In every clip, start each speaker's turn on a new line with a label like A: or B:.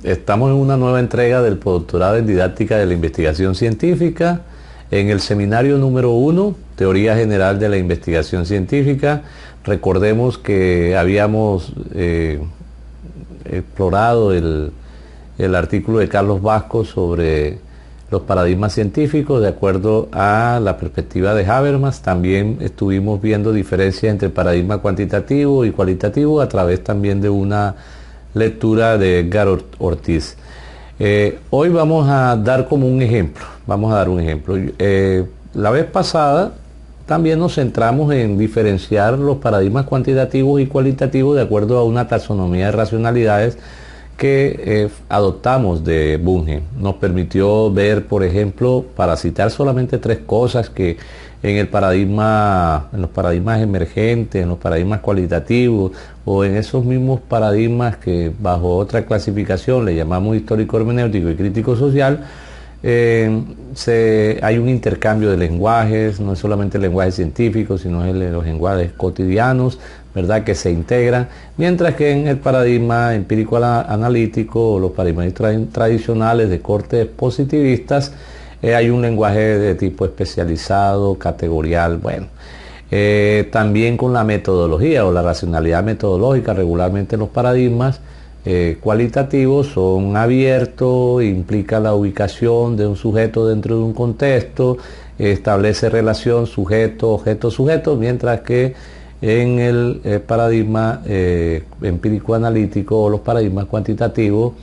A: Estamos en una nueva entrega del postdoctorado en didáctica de la investigación científica, en el seminario número 1, Teoría General de la Investigación Científica. Recordemos que habíamos explorado el artículo de Carlos Vasco sobre los paradigmas científicos de acuerdo a la perspectiva de Habermas. También estuvimos viendo diferencias entre paradigma cuantitativo y cualitativo a través también de una lectura de Edgar Ortiz. Hoy vamos a dar como un ejemplo, la vez pasada también nos centramos en diferenciar los paradigmas cuantitativos y cualitativos de acuerdo a una taxonomía de racionalidades que adoptamos de Bunge. Nos permitió ver, por ejemplo, para citar solamente 3 cosas, que en los paradigmas emergentes, en los paradigmas cualitativos o en esos mismos paradigmas que bajo otra clasificación le llamamos histórico hermenéutico y crítico social, hay un intercambio de lenguajes, no es solamente el lenguaje científico, sino los lenguajes cotidianos, ¿verdad?, que se integran, mientras que en el paradigma empírico analítico o los paradigmas tradicionales de corte positivistas hay un lenguaje de tipo especializado, categorial. Bueno, también con la metodología o la racionalidad metodológica, regularmente los paradigmas cualitativos son abiertos, implica la ubicación de un sujeto dentro de un contexto, establece relación sujeto, objeto, sujeto, mientras que en el paradigma empírico analítico o los paradigmas cuantitativos,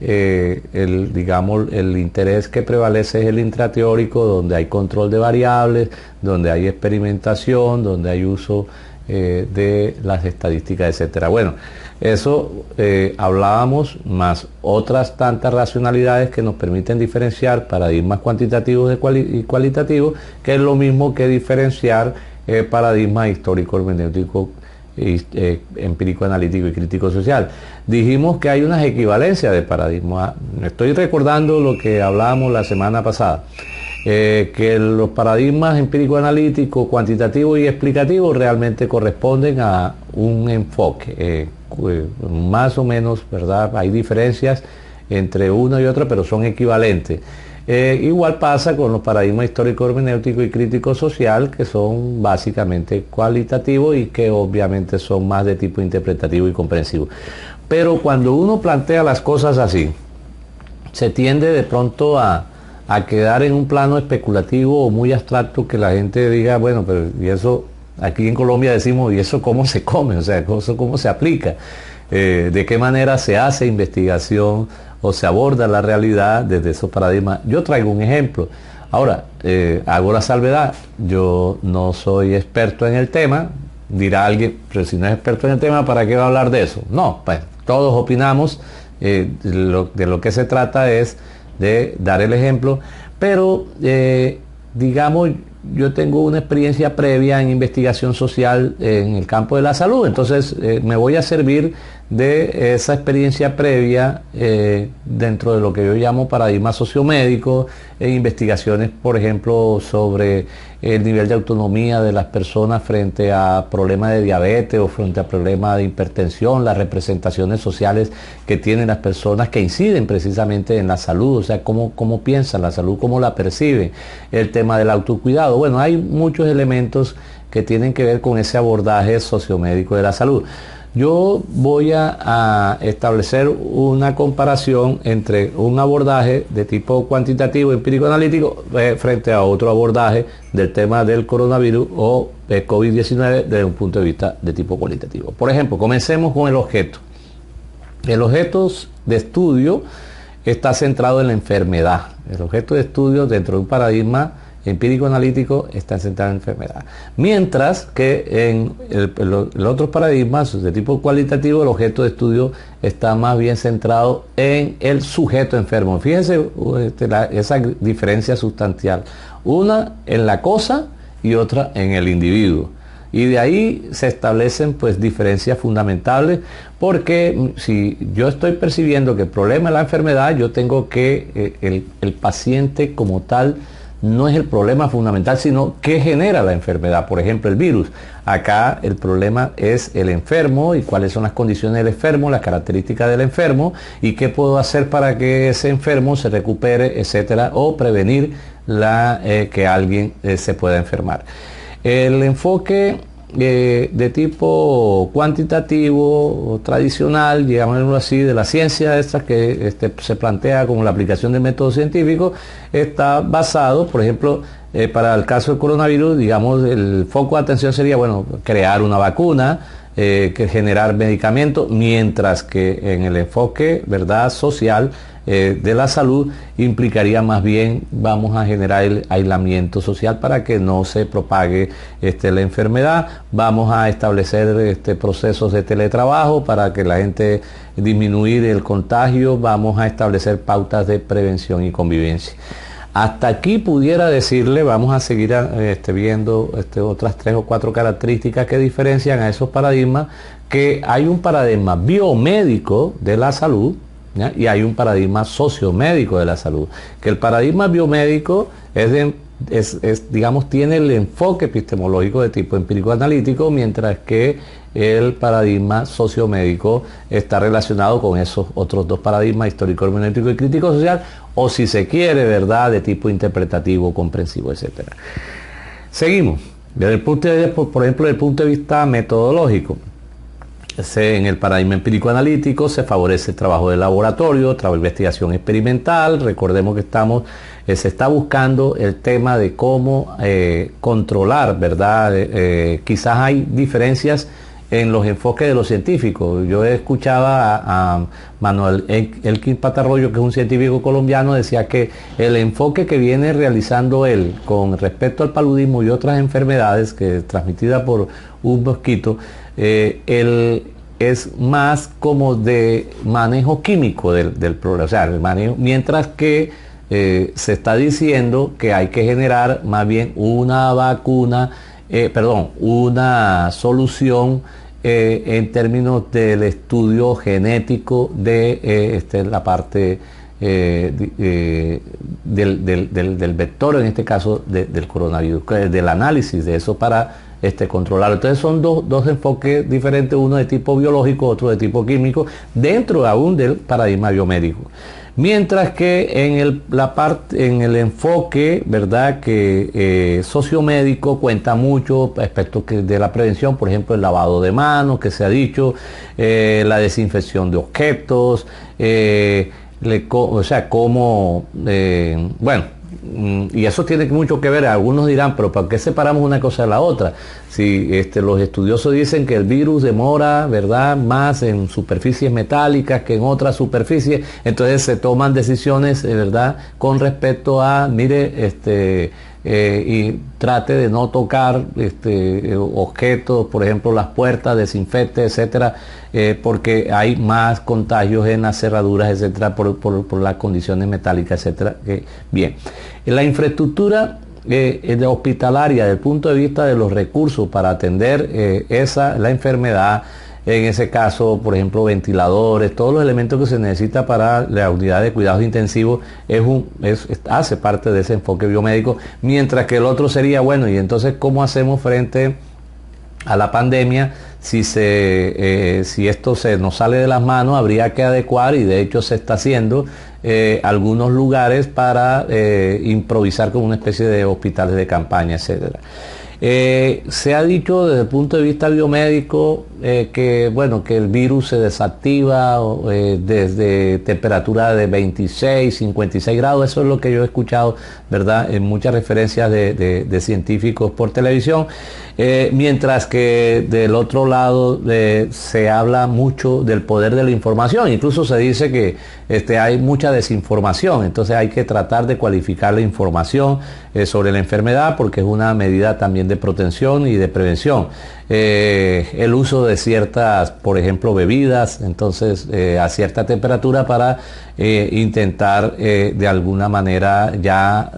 A: el interés que prevalece es el intrateórico, donde hay control de variables, donde hay experimentación, donde hay uso de las estadísticas, etcétera. Bueno, eso hablábamos, más otras tantas racionalidades que nos permiten diferenciar paradigmas cuantitativos y cualitativos, que es lo mismo que diferenciar paradigmas histórico hermenéutico, empírico analítico y crítico social. Dijimos que hay unas equivalencias de paradigmas. Estoy recordando lo que hablábamos la semana pasada, que los paradigmas empírico analítico, cuantitativo y explicativo realmente corresponden a un enfoque, más o menos, ¿verdad? Hay diferencias entre uno y otro, pero son equivalentes. Igual pasa con los paradigmas histórico hermenéutico y crítico social, que son básicamente cualitativos y que obviamente son más de tipo interpretativo y comprensivo. Pero cuando uno plantea las cosas así, se tiende de pronto a quedar en un plano especulativo o muy abstracto, que la gente diga, bueno, pero y eso, aquí en Colombia decimos, ¿y eso cómo se come? O sea, ¿eso cómo se aplica? ¿De qué manera se hace investigación o se aborda la realidad desde esos paradigmas? Yo traigo un ejemplo. Ahora, hago la salvedad, yo no soy experto en el tema. Dirá alguien, pero si no es experto en el tema, ¿para qué va a hablar de eso? No, pues todos opinamos, de lo que se trata es de dar el ejemplo, pero digamos, yo tengo una experiencia previa en investigación social en el campo de la salud, entonces me voy a servir de esa experiencia previa dentro de lo que yo llamo paradigma sociomédico, en investigaciones, por ejemplo, sobre el nivel de autonomía de las personas frente a problemas de diabetes o frente a problemas de hipertensión, las representaciones sociales que tienen las personas que inciden precisamente en la salud, o sea, cómo piensan la salud, cómo la perciben, el tema del autocuidado. Bueno, hay muchos elementos que tienen que ver con ese abordaje sociomédico de la salud. Yo voy a establecer una comparación entre un abordaje de tipo cuantitativo, empírico analítico, frente a otro abordaje del tema del coronavirus o COVID-19 desde un punto de vista de tipo cualitativo. Por ejemplo, comencemos con el objeto. El objeto de estudio está centrado en la enfermedad. El objeto de estudio dentro de un paradigma empírico analítico está centrado en la enfermedad. Mientras que en el otros paradigmas de tipo cualitativo, el objeto de estudio está más bien centrado en el sujeto enfermo. Fíjense esa diferencia sustancial. Una en la cosa y otra en el individuo. Y de ahí se establecen pues diferencias fundamentales, porque si yo estoy percibiendo que el problema es la enfermedad, yo tengo que el paciente como tal no es el problema fundamental, sino qué genera la enfermedad, por ejemplo el virus. Acá el problema es el enfermo y cuáles son las condiciones del enfermo, las características del enfermo y qué puedo hacer para que ese enfermo se recupere, etcétera, o prevenir que alguien se pueda enfermar. El enfoque de tipo cuantitativo o tradicional, digámoslo así, de la ciencia esta que se plantea como la aplicación del método científico, está basado, por ejemplo, para el caso del coronavirus, digamos, el foco de atención sería, bueno, crear una vacuna, que generar medicamentos, mientras que en el enfoque, ¿verdad?, social de la salud implicaría más bien vamos a generar el aislamiento social para que no se propague la enfermedad, vamos a establecer procesos de teletrabajo para que la gente disminuir el contagio, vamos a establecer pautas de prevención y convivencia. Hasta aquí pudiera decirle, vamos a seguir viendo otras 3 o 4 características que diferencian a esos paradigmas, que hay un paradigma biomédico de la salud, ¿ya?, y hay un paradigma sociomédico de la salud. Que el paradigma biomédico digamos, tiene el enfoque epistemológico de tipo empírico-analítico, mientras que el paradigma sociomédico está relacionado con esos otros dos paradigmas, histórico hermenéutico y crítico social, o si se quiere, ¿verdad?, de tipo interpretativo, comprensivo, etcétera. Seguimos. Desde el punto de, por ejemplo, desde el punto de vista metodológico, en el paradigma empírico-analítico se favorece el trabajo de laboratorio, investigación experimental. Recordemos que se está buscando el tema de cómo controlar, ¿verdad? Quizás hay diferencias en los enfoques de los científicos. Yo escuchaba a Manuel Elkin Patarroyo, que es un científico colombiano, decía que el enfoque que viene realizando él con respecto al paludismo y otras enfermedades transmitidas por un mosquito, es más como de manejo químico del problema, o sea, el manejo, mientras que se está diciendo que hay que generar más bien una vacuna, una solución en términos del estudio genético de la parte del vector, en este caso del coronavirus, del análisis de eso para controlarlo. Entonces son dos enfoques diferentes, uno de tipo biológico, otro de tipo químico, dentro aún del paradigma biomédico. Mientras que en el enfoque, ¿verdad?, que sociomédico cuenta mucho aspectos de la prevención, por ejemplo el lavado de manos, que se ha dicho, la desinfección de objetos, y eso tiene mucho que ver. Algunos dirán, pero ¿para qué separamos una cosa de la otra? Si los estudiosos dicen que el virus demora, ¿verdad?, más en superficies metálicas que en otras superficies, entonces se toman decisiones, ¿verdad?, con respecto a, mire, y trate de no tocar objetos, por ejemplo las puertas, desinfecte, etcétera, porque hay más contagios en las cerraduras, etcétera, por las condiciones metálicas, etcétera. Bien, la infraestructura hospitalaria, desde el punto de vista de los recursos para atender la enfermedad, en ese caso, por ejemplo, ventiladores, todos los elementos que se necesita para la unidad de cuidados intensivos, hace parte de ese enfoque biomédico, mientras que el otro sería, bueno, y entonces, ¿cómo hacemos frente a la pandemia? Si esto se nos sale de las manos, habría que adecuar, y de hecho se está haciendo, algunos lugares para improvisar como una especie de hospitales de campaña, etcétera. Se ha dicho desde el punto de vista biomédico que el virus se desactiva desde temperatura de 26, 56 grados. Eso es lo que yo he escuchado, ¿verdad?, en muchas referencias de científicos por televisión, mientras que del otro lado se habla mucho del poder de la información. Incluso se dice que hay mucha desinformación, entonces hay que tratar de cualificar la información sobre la enfermedad, porque es una medida también de protección y de prevención. El uso de ciertas, por ejemplo, bebidas, entonces a cierta temperatura para intentar de alguna manera ya,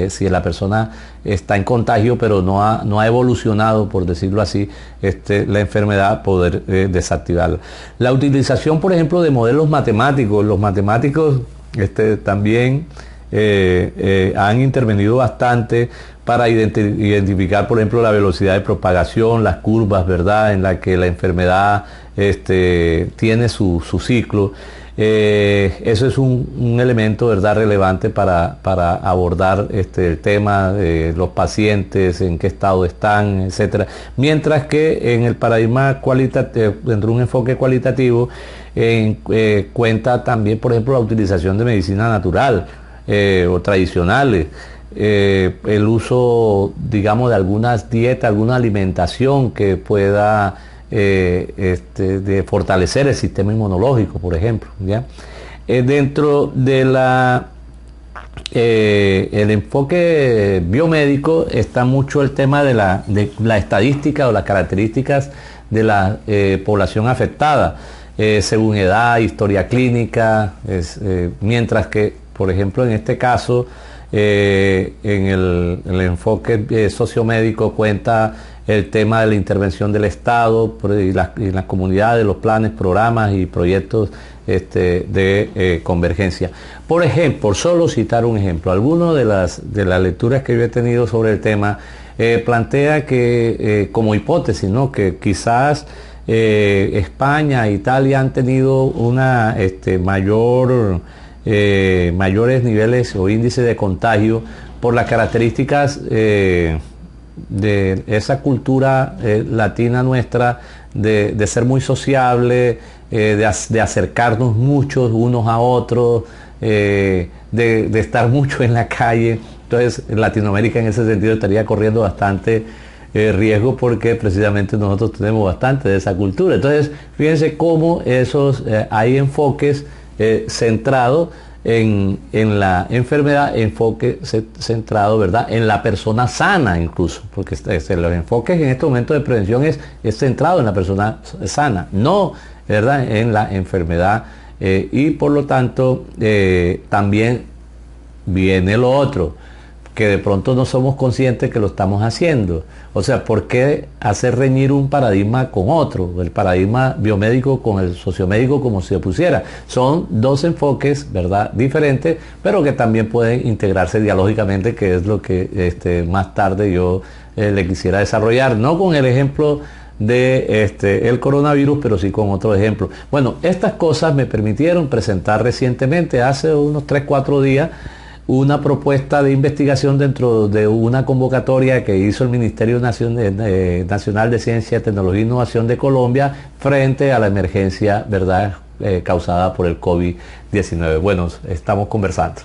A: si la persona está en contagio pero no ha evolucionado, por decirlo así, la enfermedad, poder desactivarla. La utilización, por ejemplo, de modelos matemáticos. Los matemáticos también han intervenido bastante para identificar, por ejemplo, la velocidad de propagación, las curvas, ¿verdad?, en la que la enfermedad tiene su ciclo. Eso es un elemento, ¿verdad?, relevante para abordar el tema de los pacientes, en qué estado están, etcétera. Mientras que en el paradigma cualitativo, dentro de un enfoque cualitativo, cuenta también, por ejemplo, la utilización de medicina natural o tradicionales. El uso, digamos, de algunas dietas, alguna alimentación que pueda de fortalecer el sistema inmunológico, por ejemplo, ¿ya? Dentro de el enfoque biomédico está mucho el tema de la estadística o las características de la población afectada, según edad, historia clínica, mientras que, por ejemplo, en este caso, en el enfoque sociomédico cuenta el tema de la intervención del Estado y las comunidades, los planes, programas y proyectos de convergencia. Por ejemplo, por solo citar un ejemplo, algunas de las lecturas que yo he tenido sobre el tema plantea que como hipótesis, ¿no?, que quizás España e Italia han tenido una mayores niveles o índices de contagio por las características de esa cultura latina nuestra, de ser muy sociable, de acercarnos muchos unos a otros, de estar mucho en la calle. Entonces Latinoamérica en ese sentido estaría corriendo bastante riesgo, porque precisamente nosotros tenemos bastante de esa cultura. Entonces fíjense cómo hay enfoques centrados en la enfermedad, enfoque centrado, ¿verdad?, en la persona sana, incluso, porque los enfoques en este momento de prevención es centrado en la persona sana, no, ¿verdad?, en la enfermedad, y por lo tanto también viene lo otro, que de pronto no somos conscientes que lo estamos haciendo. O sea, ¿por qué hacer reñir un paradigma con otro? El paradigma biomédico con el sociomédico, como si se pusiera. Son dos enfoques, ¿verdad?, diferentes, pero que también pueden integrarse dialógicamente, que es lo que más tarde yo le quisiera desarrollar, no con el ejemplo de el coronavirus, pero sí con otro ejemplo. Bueno, estas cosas me permitieron presentar recientemente, hace unos 3-4 días, una propuesta de investigación dentro de una convocatoria que hizo el Ministerio Nacional de Ciencia, Tecnología e Innovación de Colombia frente a la emergencia, ¿verdad?, causada por el COVID-19. Bueno, estamos conversando.